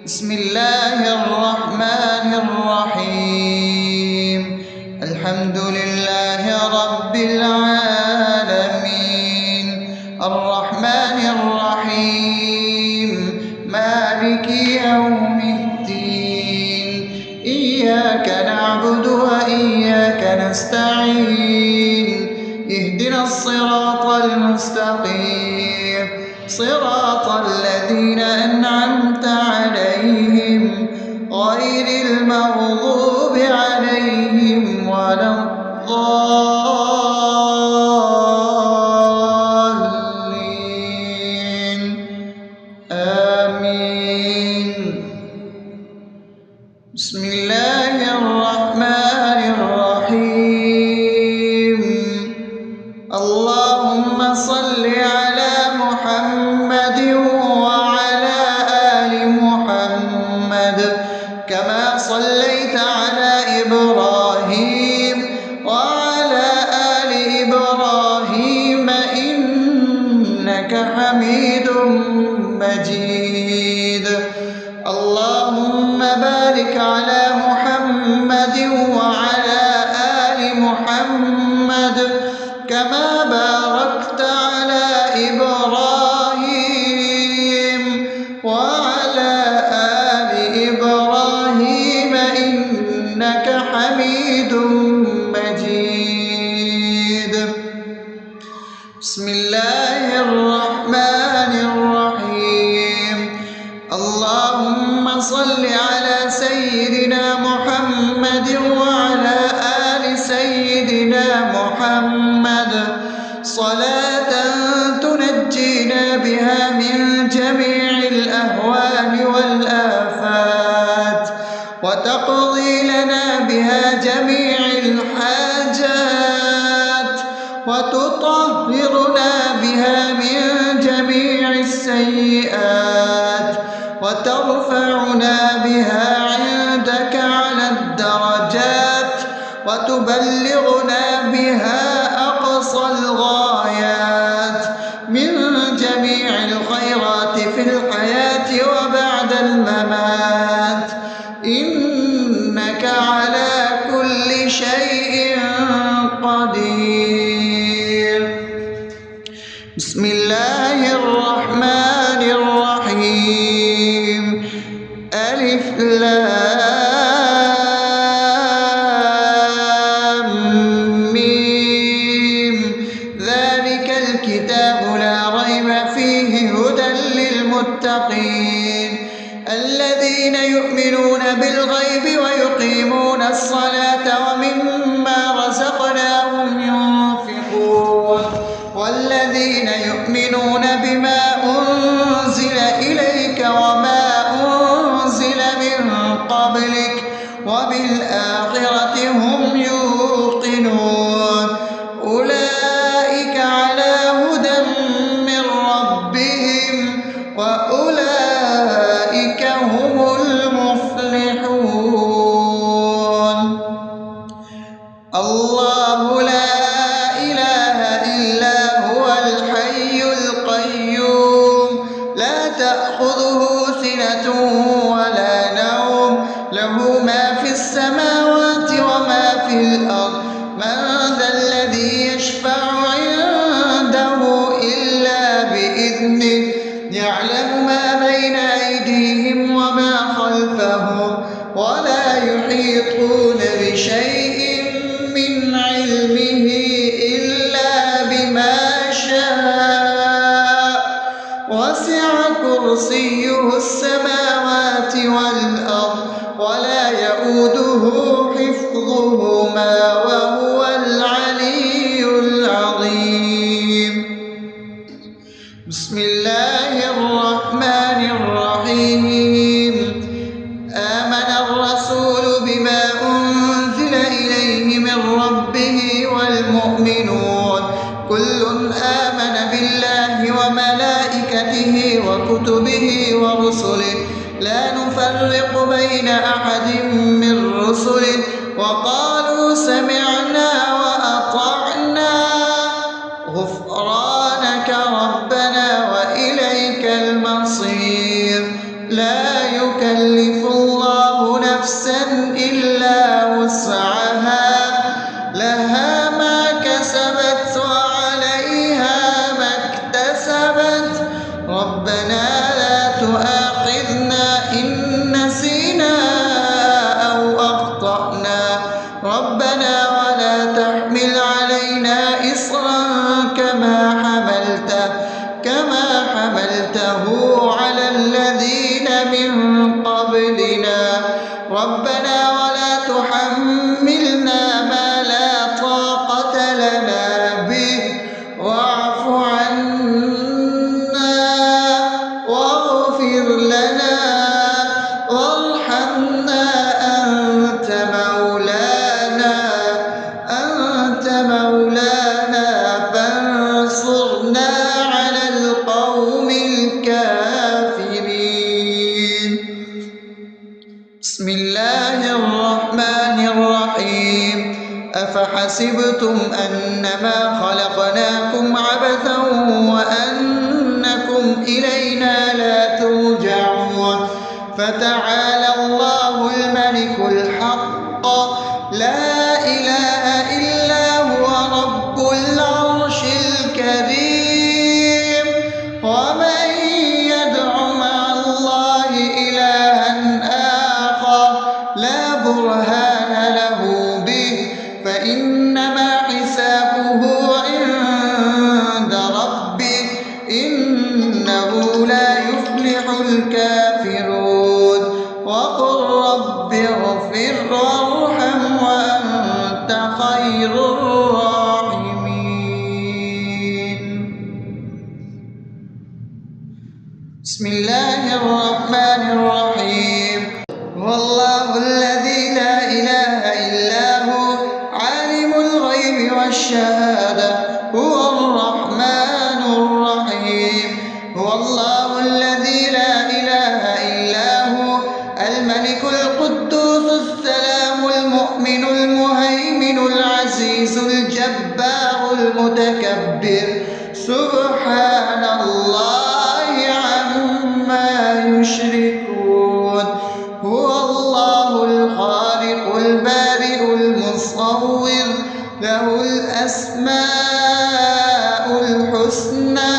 بسم الله الرحمن الرحيم. الحمد لله رب العالمين، الرحمن الرحيم، مالك يوم الدين. إياك نعبد وإياك نستعين، اهدنا الصراط المستقيم، صراط الذين أنعمت عليهم غير المغضوب عليهم ولا الضالين. آمين. بسم الله الرحمن الرحيم. اللهم صل على محمد وعلى آل محمد كما صليت على إبراهيم وعلى آل إبراهيم إنك حميد مجيد. اللهم بارك على محمد وعلى آل محمد كما باركت على إبراهيم وعلى آل إبراهيم إنك حميد مجيد. بسم الله الرحمن الرحيم. اللهم صل على سيدنا محمد وعلى آل سيدنا محمد صلاة تنجينا بها من جميع الأهوال والآفات، وتقضي لنا بها جميع الحاجات، وتطهرنا بها من جميع السيئات، وترفعنا بها عندك على الدرجات، وتبلغنا بها أقصى الغايات من جميع الخيرات في الحياة وبعد الممات، إنك على كل شيء قدير. بسم الله الرحمن الرحيم. ألف لام ميم. ذلك الكتاب لا ريب فيه هدى للمتقين الذين يؤمنون بالغيب ويقيمون الصلاة ومما رزقناهم ينفقون والذين يؤمنون بما أنزل إليك وما أنزل من قبلك وبالآخرة هم يوقنون أولئك على هدى من ربهم وأولئك هم المفلحون. الله لا إله إلا هو الحي القيوم لا تأخذه سنة ولا نوم له ما في السماوات وما في الأرض. من ذا الذي يشفع عنده إلا بإذنه يعلم ما بين أيديهم وما خلفهم ولا يحيطون بشيء من علمه إلا بما شاء وسع كرسيه السماوات والأرض ولا يؤوده حفظهما وهو العلي العظيم. بسم الله الرحمن الرحيم. آمن الرسول بما أنزل إليه من ربه والمؤمنون كل آمن بالله وملائكته وكتبه ورسله لا نفرق بين أحد من رسله وقالوا سمعنا وأطعنا غفرانك ربنا وإليك المصير. لا يكلف يكلف الله نفسا إلا وسعها لها ما كسبت وعليها ما اكتسبت ربنا لا تؤاخذنا إن نسينا أو أخطأنا ربنا ولا تحمل علينا إصرا كما حملته على الذين من قبلنا ربنا ولا تحملنا ما لا طاقة لنا به واعف عنا واغفر لنا وارحمنا أنت مولانا فانصرنا على القوم الكافرين. بسم الله الرحمن الرحيم أفحسبتم أنما خلقناكم عبثا وأنكم إلينا لا ترجعون فتعالى الله الملك الحق لا إله إلا هو رب العرش الكريم ومن يدع مع الله إلها آخر لا برهان له به فإنما حسابه عند ربه إنه لا يفلح الكافرون وقل رب اغفر وارحم وأنت خير الراحمين. بسم الله الرحمن الرحيم هو الله الذي لا إله إلا هو عالم الغيب والشهادة هو الرحمن الرحيم هو الله الذي لا إله إلا هو الملك القدوس السلام المؤمن المهيمن العزيز الجبار المتكبر سبحان الله عما يشركون هو الله الخالق البارئ المصور له الأسماء الحسنى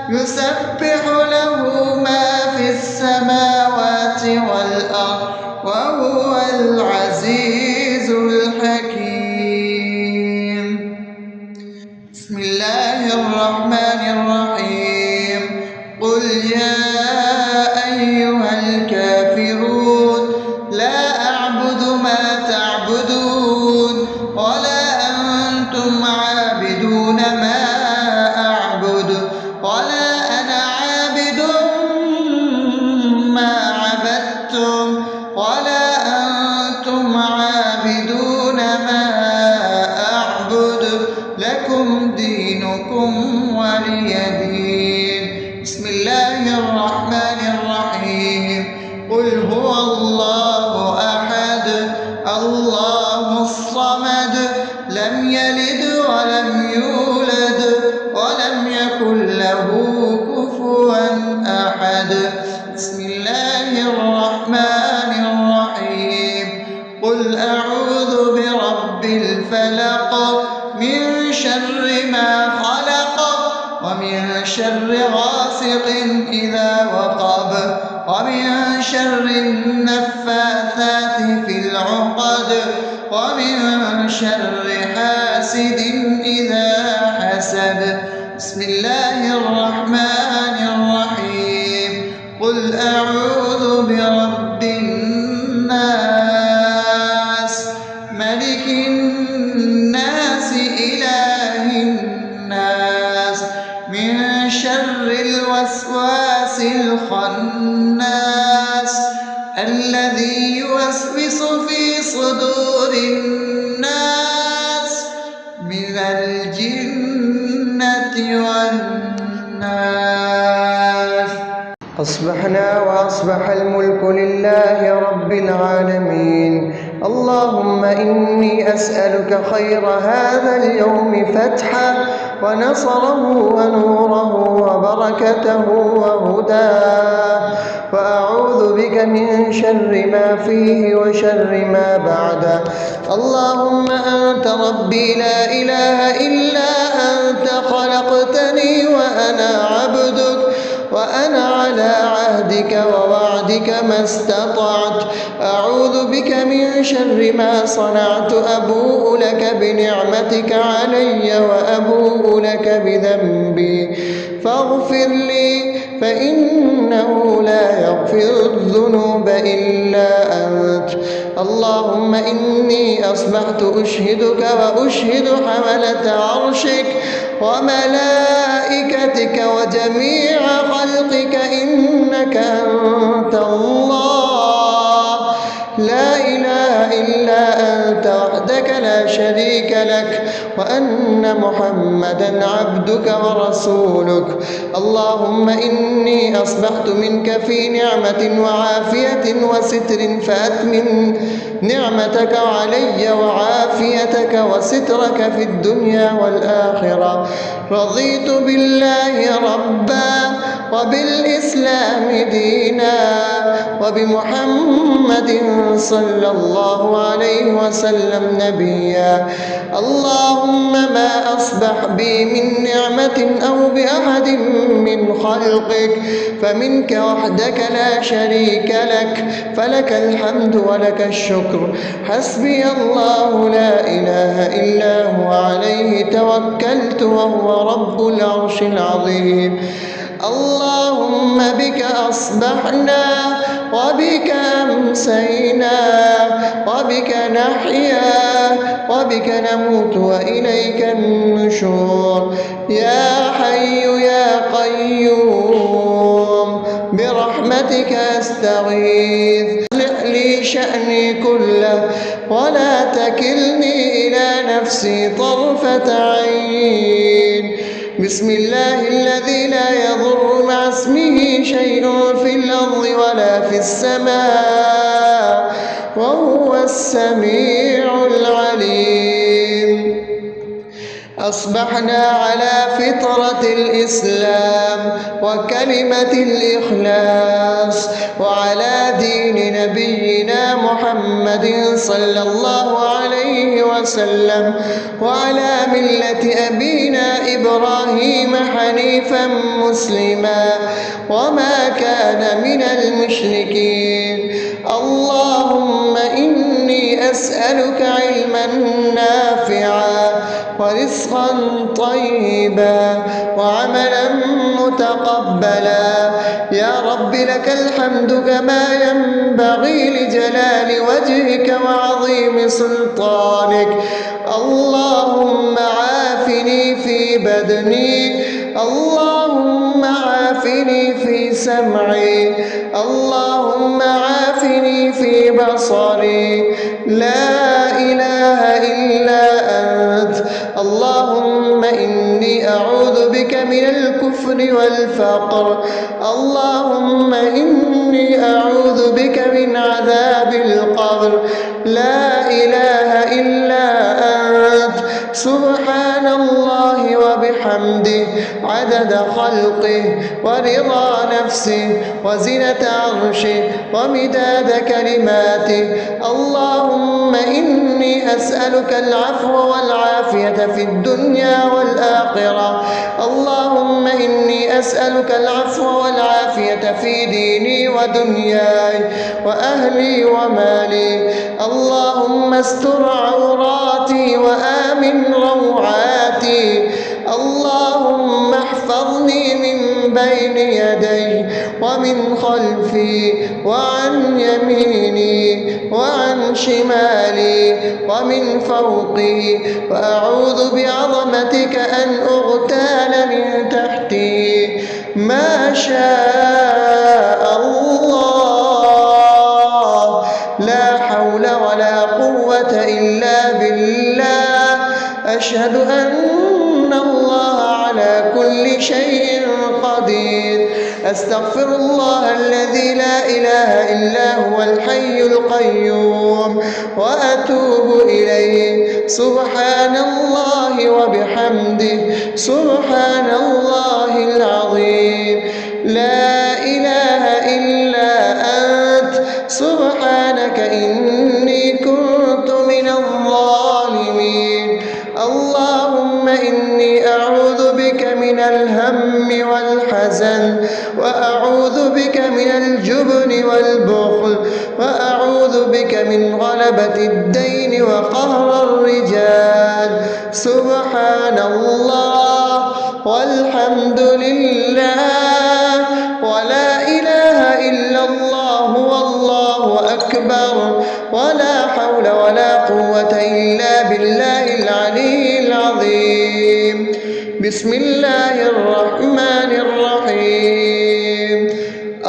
يسبح له ما في السماوات والأرض وهو العزيز الحكيم. بسم الله الرحمن الرحيم قل يا أيها الكافرون لا أعبد ما تعبدون ولا أنتم عابدون ما أعبد ولا أنا عابد ما عبدتم ولا أنتم عابدون ما أعبد لكم دينكم ولي دين. بسم الله الرحمن الرحيم قل هو الله أحد الله الصمد لم يلد ولم يولد ولم يكن له كفوا أحد. بسم الله الرحمن الرحيم قل أعوذ برب الفلق من شر ما خلق ومن شر غاسق إذا وقب ومن شر النفاثات في العقد ومن شر حاسد إذا حسد. بسم الله الرحمن الرحيم قل أعوذ برب الناس ملك الناس إله الناس من شر الوسواس الخناس الذي يوسوس في صدور الناس من الجنة والناس. أصبحنا وأصبح الملك لله رب العالمين. اللهم إني أسألك خير هذا اليوم فتحه ونصره ونوره وبركته وهداه، وأعوذ بك من شر ما فيه وشر ما بعده. اللهم أنت ربي لا إله إلا أنت، خلقتني وأنا عبدك، وأنا على عهدك ووعدك ما استطعت. أعوذ بك من شر ما صنعت، أبوء لك بنعمتك علي وأبوء لك بذنبي، فاغفر لي فإنه لا يغفر الذنوب إلا أنت. اللهم إني أصبحت أشهدك وأشهد حملة عرشك وملائكتك وجميع خلقك إنك أنت الله، لا إله إلا أنت وحدك لا شريك لك، وأن محمدا عبدك ورسولك. اللهم إني أصبحت منك في نعمة وعافية وستر، فأتمم نعمتك علي وعافيتك وسترك في الدنيا والآخرة. رضيت بالله ربا وبالإسلام دينا وبمحمد صلى الله عليه وسلم نبيا. اللهم ما أصبح بي من نعمة أو بأحد من خلقك فمنك وحدك لا شريك لك، فلك الحمد ولك الشكر. حسبي الله لا إله إلا هو، عليه توكلت وهو رب العرش العظيم. اللهم بك أصبحنا وبك أمسينا وبك نحيا وبك نموت وإليك النشور. يا حي يا قيوم برحمتك أستغيث، أصلح لي شأني كله ولا تكلني إلى نفسي طرفة عين. بسم الله الذي لا يضر مع اسمه شيء في الأرض ولا في السماء وهو السميع العليم. أصبحنا على فطرة الإسلام وكلمة الإخلاص وعلى دين نبينا محمد صلى الله عليه وسلم وعلى ملة أبينا إبراهيم حنيفا مسلما وما كان من المشركين. اللهم إني أسألك علما نافعا ورزقا طيبا وعملا متقبلا. يا رب لك الحمد كما ينبغي لجلال وجهك وعظيم سلطانك. اللهم عافني في بدني، اللهم عافني في سمعي، اللهم عافني في بصري. لا إله إلا أنت. اللهم إني أعوذ بك من الكفر والفقر. اللهم إني أعوذ بك من عذاب القبر. لا إله إلا أنت. سبحان الله وبحمده عدد خلقه ورضا نفسه وزنة عرشه ومداد كلماته. اللهم إني أسألك العفو والعافية في الدنيا والآخرة. اللهم إني أسألك العفو والعافية في ديني ودنياي وأهلي ومالي. اللهم استر عوراتي وآمن روعاتي. اللهم احفظني من بين يدي ومن خلفي وعن يميني وعن شمالي ومن فوقي، وأعوذ بعظمتك أن أغتال من تحتي. ما شاء الله، لا حول ولا قوة إلا بالله. أشهد أن الله على كل شيء قدير. أستغفر الله الذي لا إله إلا هو الحي القيوم وأتوب إليه. سبحان الله وبحمده سبحان الله العظيم. لا إله إلا أنت سبحانك إني كنت من الظالمين. اللهم إني أعوذ بك من الهم والحزن، وأعوذ بك من الجبن والبخل، وأعوذ بك من غلبة الدين وقهر الرجال. سبحان الله والحمد لله ولا إله إلا الله والله أكبر ولا حول ولا قوة إلا بالله العلي العظيم. بسم الله الرحمن الرحيم.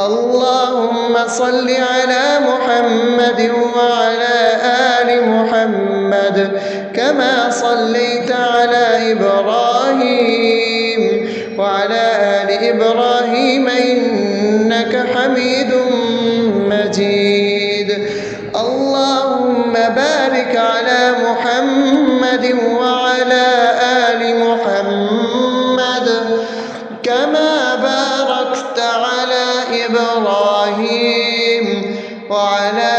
اللهم صل على محمد وعلى آل محمد كما صليت على إبراهيم وعلى آل إبراهيم إنك حميد مجيد. اللهم بارك على محمد وعلى آل محمد كما باركت على إبراهيم وعلى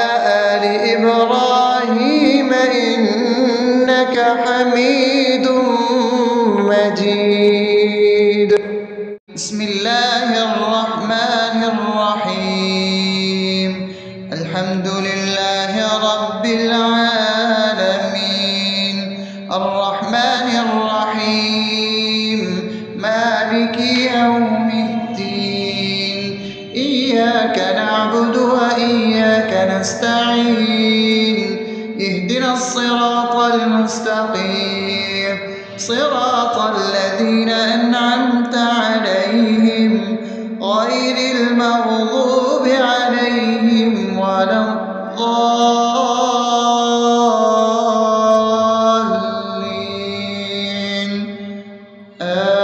آل إبراهيم إنك حميد مجيد. بسم الله الرحمن الرحيم. الحمد لله رب العالمين الرحمن الرحيم مالك يوم الدين. إياك نعبد وإياك نستعين. اهدنا الصراط المستقيم صراط الذين أنعمت عليهم غير المغضوب عليهم ولا الضالين.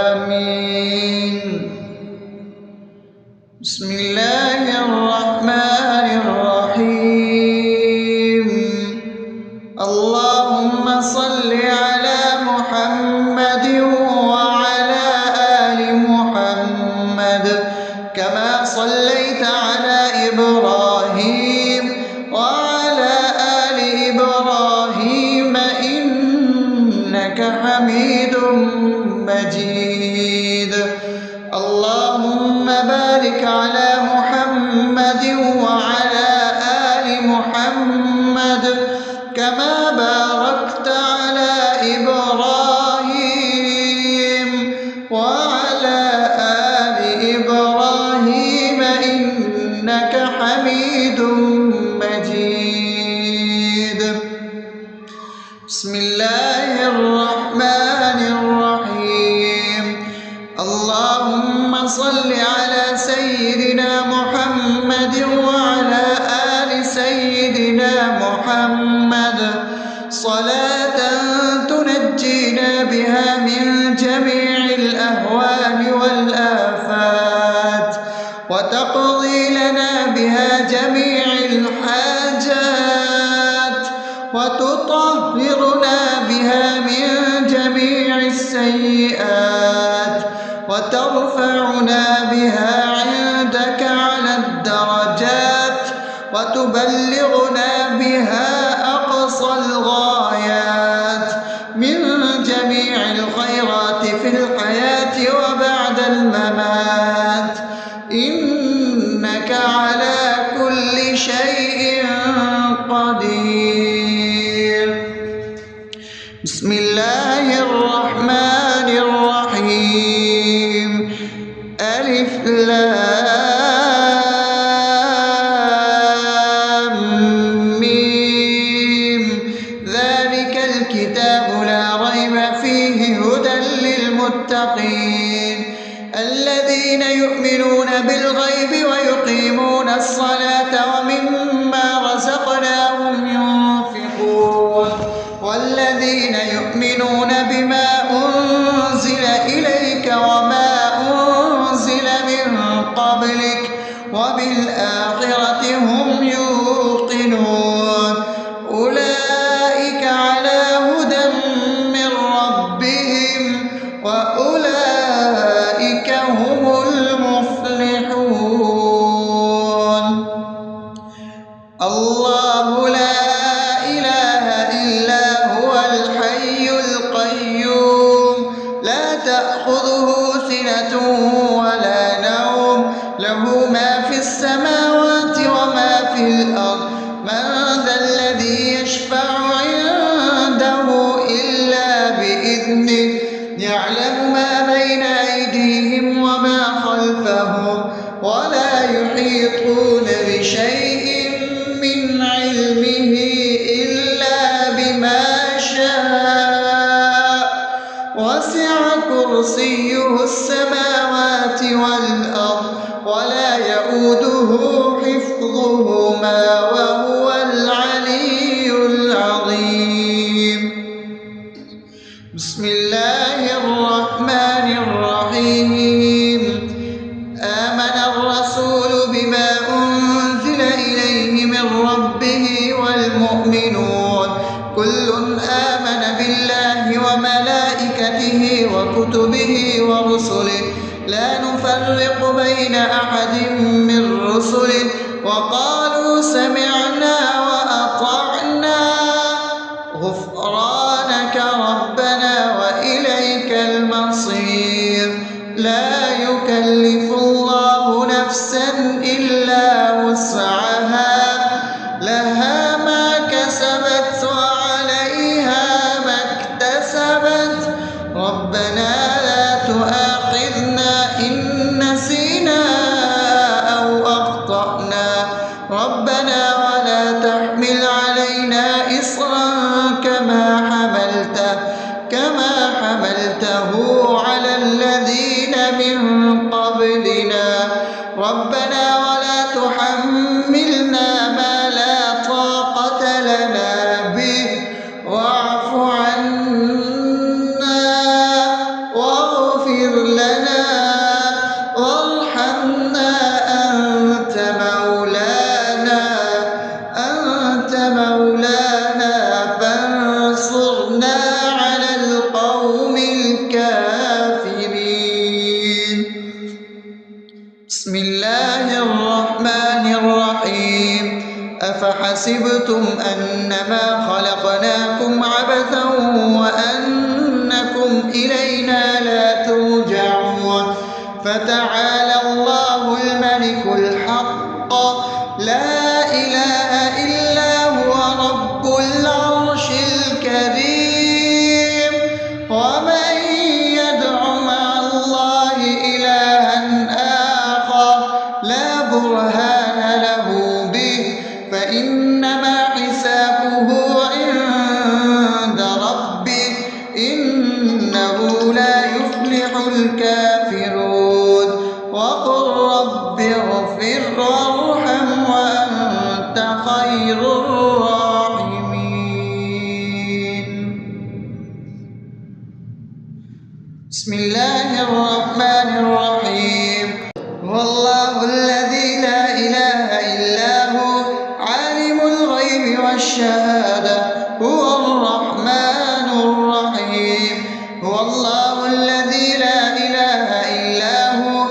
آمين. بسم الله الرحمن الرحيم. اللهم صل على محمد وعلى آل محمد كما صليت على إبراهيم وعلى آل إبراهيم إنك حميد مجيد. اللهم بارك على محمد وعلى آل محمد كما باركت على إبراهيم وعلى آل إبراهيم إنك حميد مجيد. بسم الله الرحمن الرحيم. اللهم صل على سيدنا محمد وعلى آل سيدنا محمد صلاة تنجينا بها من جميع الأهوال والآفات وتقضي لنا بها جميع الحاجات وتطهرنا بها من جميع السيئات وترفعنا بها عندك على الدرجات وتبلغنا بها أقصى الغايات من جميع الخيرات في الحياة وبعد الممات إنك على كل شيء قدير. بسم الله الرحمن الرحيم. ألف لام ميم. ذلك الكتاب لا ريب فيه هدى للمتقين الذين يؤمنون بالغيب ويقيمون الصلاة ومما رزقناهم الله لا إله إلا هو الحي القيوم لا تأخذه سنة ولا نوم له ما في السماوات وما في الأرض من ذا الذي يشفع عنده إلا بإذنه يعلم ما بين أيديهم وما خلفهم ولا يحيطون بشيء من علمه إلا بما شاء وسع كرسيه السماوات والأرض ولا يئوده حفظهما وهو العلي العظيم بسم الله الرحمن الرحيم آمن الرسول بما أنزل إليه من ربه والمؤمنون كل آمن بالله وملائكته وكتبه ورسله لا نفرق بين أحد من رسله وقالوا سمعنا وأطعنا غفرانك ربنا وإليك المصير لا يكلف الله نفسا إلا وسعها لها ما كسبت وعليها ما اكتسبت ربنا لا تؤاخذنا إن نسينا أو أخطأنا ربنا ولا تحمل علينا إصرا كما حملته على الذين من قبلنا ربنا ولا تحملنا ما لا طاقة لنا به واعف عنا واغفر لنا وارحمنا أنت مولانا فانصرنا على القوم الكافرين بسم الله الرحمن الرحيم أفحسبتم أنما خلقناكم عبثا وأنكم إلينا لا ترجعون فتعالى الله الملك الحق لا إله إلا هو رب العرش الكريم ومن يدع مع الله إلها آخر لا برهان له به فإنما حسابه عند ربه إنه لا يفلح الكافرون وقل رب اغفر وارحم وأنت خير الراحمين بسم الله الرحمن الرحيم هو الله الذي لا إله إلا هو عالم الغيب والشهادة هو الرحمن الرحيم هو الله الذي لا إله إلا هو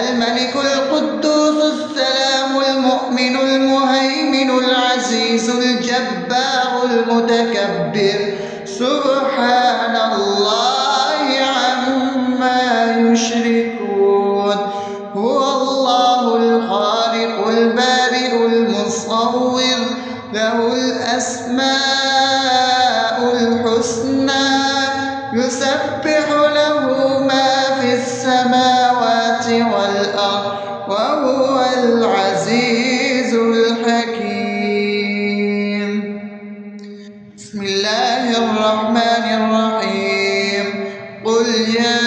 الملك القدوس السلام المؤمن المهيمن العزيز الجبار المتكبر سبحان الله عما يشركون هو الله الخالق البارئ المصور له الأسماء الحسنى يسبح له ما في السماوات والأرض وهو العزيز الحكيم بسم الله الرحمن الرحيم قل يا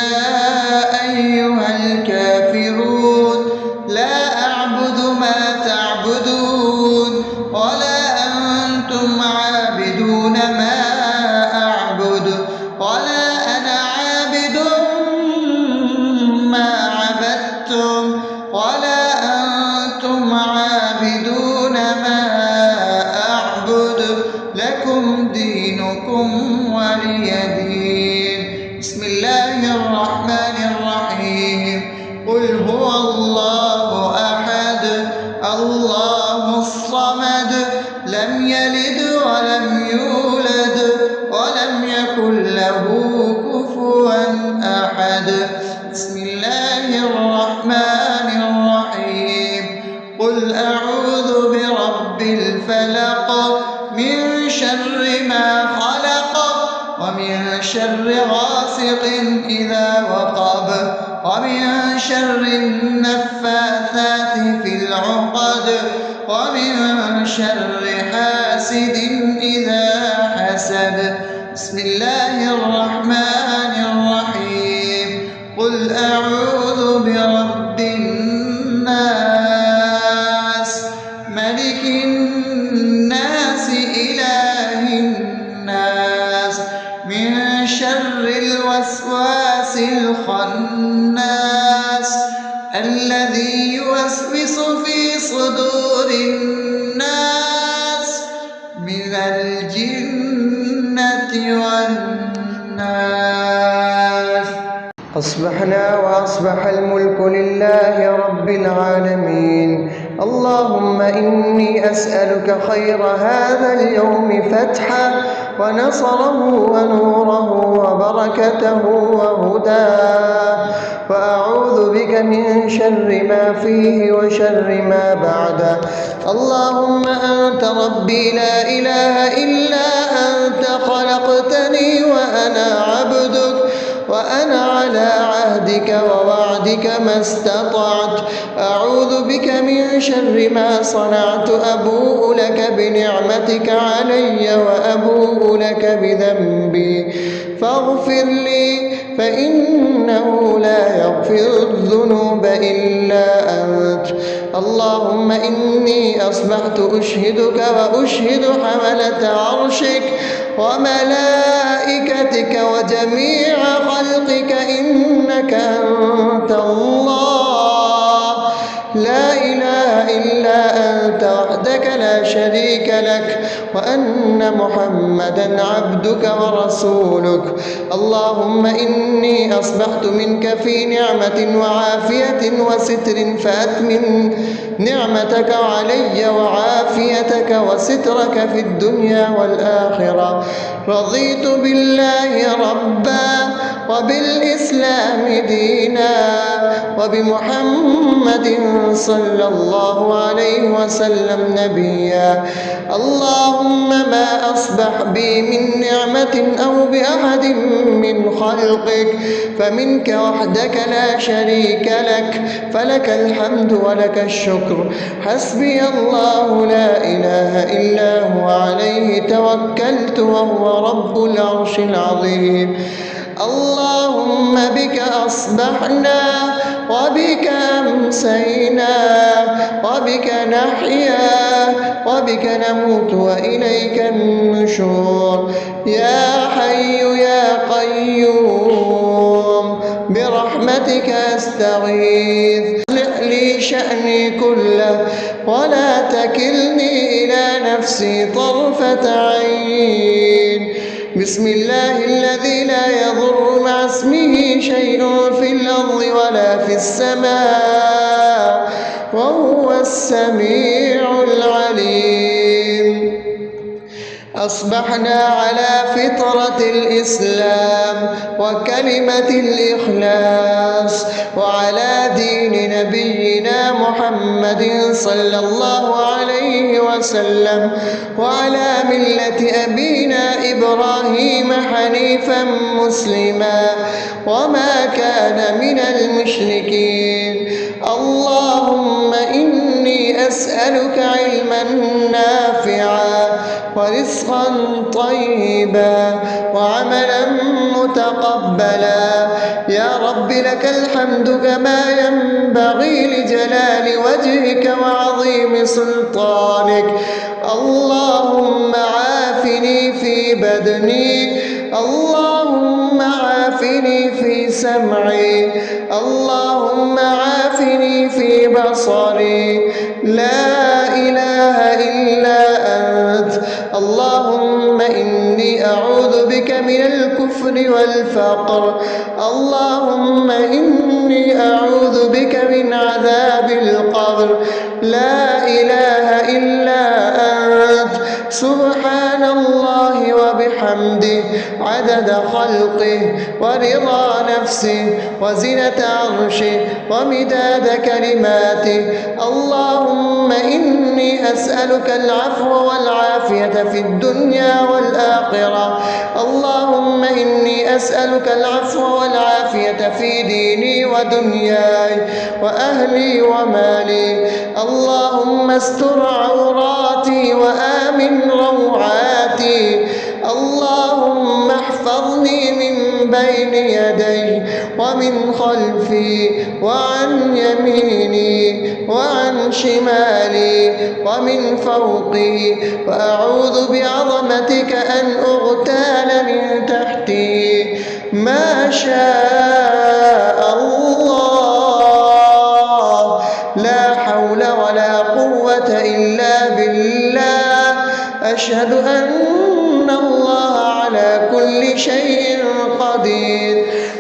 أيها الكافرون لا أعبد ما تعبدون ولا أنتم عابدون ما أعبد ولا أنا عابد ما عبدتم ولا أنتم عابدون ما أعبد لكم دينكم ولي دين بسم الله الرحمن الرحيم قل هو الله أحد الله الصمد لم يلد ولم يولد ولم يكن له كفوا أحد. بسم الله الرحمن الرحيم. قل أعوذ برب الفلق من شر ما خلق ومن شر غاسق إذا وقب ومن شر النفاثات في العقد ومن شر حاسد إذا حسد. بسم الله الرحمن الرحيم. قل أعوذ برب الناس ملك الناس إله الناس من شر الوسواس الخناس الذي يوسوس في صدور الناس من الجنة والناس. أصبحنا وأصبح الملك لله رب العالمين. اللهم إني أسألك خير هذا اليوم فتحه ونصره ونوره وبركته وهداه، وأعوذ بك من شر ما فيه وشر ما بعده. اللهم أنت ربي لا إله إلا أنت، خلقتني وأنا عبدك وأنا على عهدك ووعدك ما استطعت. أعوذ بك من شر ما صنعت. أبوء لك بنعمتك علي وأبوء لك بذنبي فاغفر لي، فإنه لا يغفر الذنوب إلا أنت. اللهم إني أصبحت أشهدك وأشهد حملة عرشك وملائكتك وجميع خلقك إنك أنت الله لا إله إلا أنت وحدك لا شريك لك، وأن محمدا عبدك ورسولك. اللهم إني أصبحت منك في نعمة وعافية وستر، فأتمم نعمتك علي وعافيتك وسترك في الدنيا والآخرة. رضيت بالله ربا وبالإسلام دينا وبمحمد صلى الله عليه وسلم نبيا. اللهم ما أصبح بي من نعمة أو بأحد من خلقك فمنك وحدك لا شريك لك، فلك الحمد ولك الشكر. حسبي الله لا إله إلا هو عليه توكلت وهو رب العرش العظيم. اللهم بك أصبحنا وبك أمسينا وبك نحيا وبك نموت وإليك النشور. يا حي يا قيوم برحمتك أستغيث. أصلح لي شأني كله ولا تكلني إلى نفسي طرفة عين. بسم الله الذي لا يضر مع اسمه شيء في الأرض ولا في السماء وهو السميع العليم. أصبحنا على فطرة الإسلام وكلمة الإخلاص وعلى دين نبينا محمد صلى الله عليه وسلم وعلى ملة أبينا إبراهيم حنيفا مسلما وما كان من المشركين. اللهم إني أسألك علما نافعا ورزقا طيبا وعملا متقبلا. يا رب لك الحمد كما ينبغي لجلال وجهك وعظيم سلطانك. اللهم عافني في بدني، اللهم عافني في سمعي، اللهم عافني في بصري. لا إله إلا أنت. اللهم إني أعوذ بك من الكفر والفقر. اللهم إني أعوذ بك من عذاب القبر. لا إله إلا أنت. سبحان الله وبحمده عدد خلقه ورضا نفسه وزنة عرشه ومداد كلماته. اللهم إني أسألك العفو والعافية في الدنيا والآخرة. اللهم إني أسألك العفو والعافية في ديني ودنياي وأهلي ومالي. اللهم استر عوراتي وآمن روعاتي. اللهم احفظني من بين يدي ومن خلفي وعن يميني وعن شمالي ومن فوقي، وأعوذ بعظمتك أن أغتال من تحتي. ما شاء الله، لا حول ولا قوة إلا بالله. أشهد أن الله على كل شيء قدير.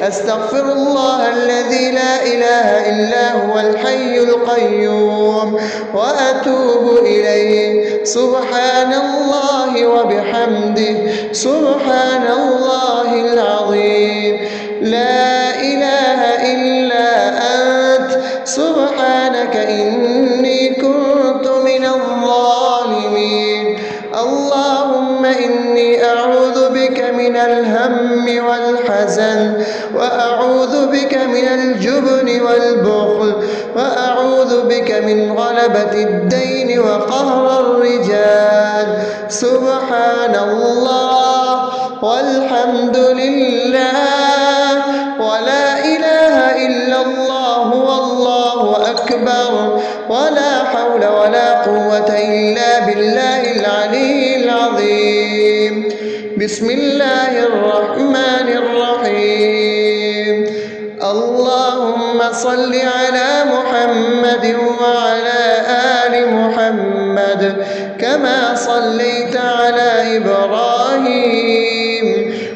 أستغفر الله الذي لا إله إلا هو الحي القيوم وأتوب إليه. سبحان الله وبحمده سبحان الله العظيم. لا إله إلا أنت سبحانك إني كنت من الظالمين. اللهم إني أعوذ بك من الهم والحزن، وأعوذ بك من الجبن والبخل، وأعوذ بك من غلبة الدين وقهر الرجال. سبحان الله والحمد لله ولا إله إلا الله والله أكبر، ولا حول ولا قوة إلا بالله العلي العظيم. بسم الله الرحمن الرحيم. اللهم صل على محمد وعلى آل محمد كما صليت على إبراهيم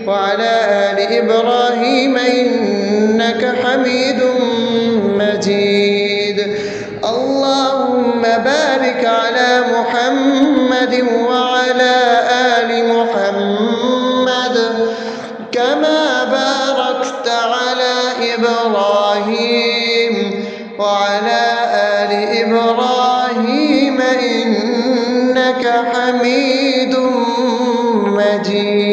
وعلى آل إبراهيم إنك حميد مجيد. اللهم بارك على محمد وعلى آل محمد كما باركت على إبراهيم وعلى آل إبراهيم إنك حميد مجيد.